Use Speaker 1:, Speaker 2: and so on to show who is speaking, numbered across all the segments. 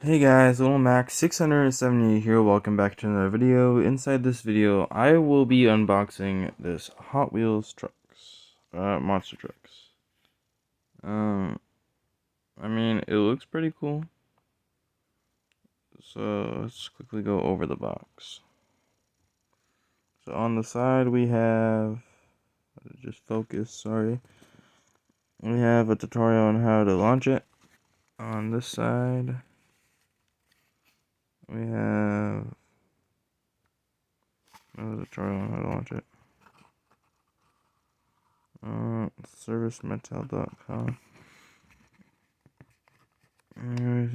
Speaker 1: Hey guys, Little Max 670 here. Welcome back to another video. Inside this video, I will be unboxing this Hot Wheels trucks, monster trucks. I mean, it looks pretty cool. So let's quickly go over the box. So on the side we have, just focus, sorry. We have a tutorial on how to launch it. On this side, we have another tutorial on how to launch it. Servicemetal.com.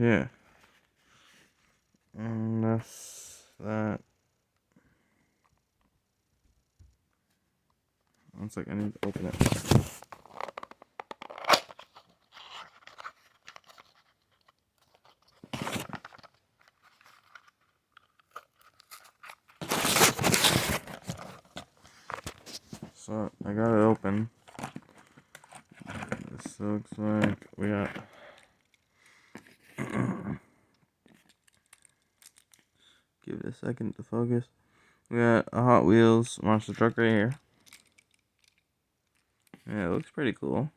Speaker 1: Yeah. And that's that. One sec, I need to open it. So, I got it open. This looks like we got give it a second to focus. We got a Hot Wheels monster truck right here. Yeah, it looks pretty cool.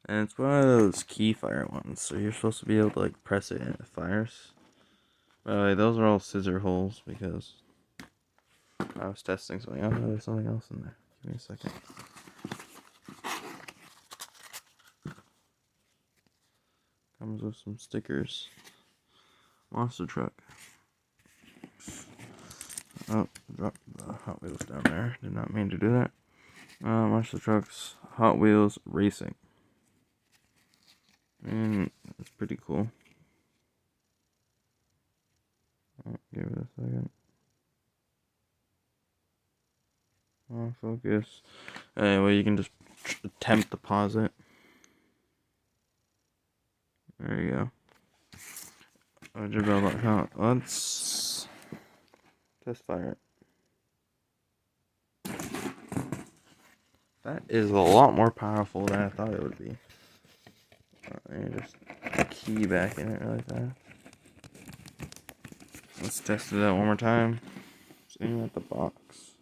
Speaker 1: And it's one of those key fire ones, so you're supposed to be able to like press it and it fires. By the way, those are all scissor holes because I was testing something. Oh, there's something else in there. Give me a second. Comes with some stickers. Monster truck. Oh, dropped the Hot Wheels down there. Did not mean to do that. Monster trucks, Hot Wheels Racing. And it's pretty cool. Give it a second. Focus. Anyway, you can just attempt to pause it. There you go. Let's test fire it. That is a lot more powerful than I thought it would be. Just key back in it really fast. Let's test it out one more time. Just aim at the box.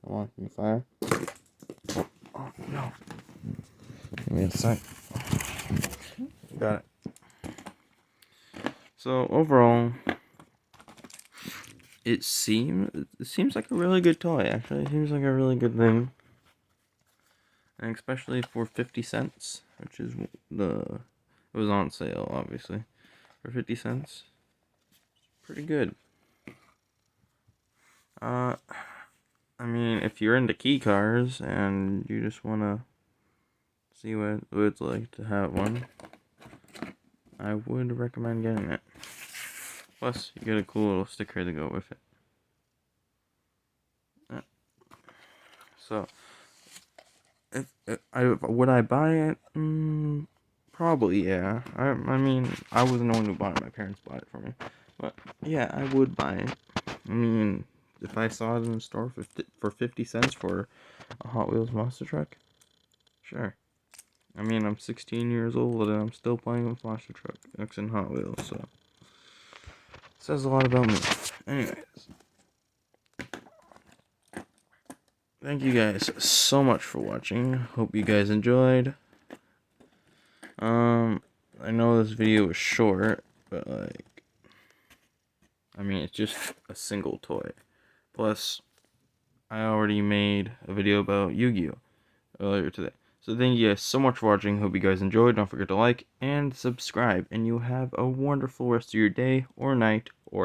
Speaker 1: Come on, can you fire? Oh no. Give me a sec. Got it. So overall, it seems like a really good toy. Actually, it seems like a really good thing, and especially for 50 cents, which is it was on sale, obviously, for 50 cents. Pretty good. I mean, if you're into key cars and you just wanna see what it's like to have one, I would recommend getting it. Plus, you get a cool little sticker to go with it. So, would I buy it? Probably, yeah. I mean, I wasn't the one who bought it. My parents bought it for me. But, yeah, I would buy it. I mean, if I saw it in the store for 50 cents for a Hot Wheels monster truck, sure. I mean, I'm 16 years old and I'm still playing with monster trucks and Hot Wheels, so it says a lot about me. Anyways, thank you guys so much for watching. Hope you guys enjoyed. I know this video was short, but like, I mean, it's just a single toy. Plus, I already made a video about Yu-Gi-Oh! Earlier today. So thank you guys so much for watching. Hope you guys enjoyed. Don't forget to like and subscribe. And you have a wonderful rest of your day or night or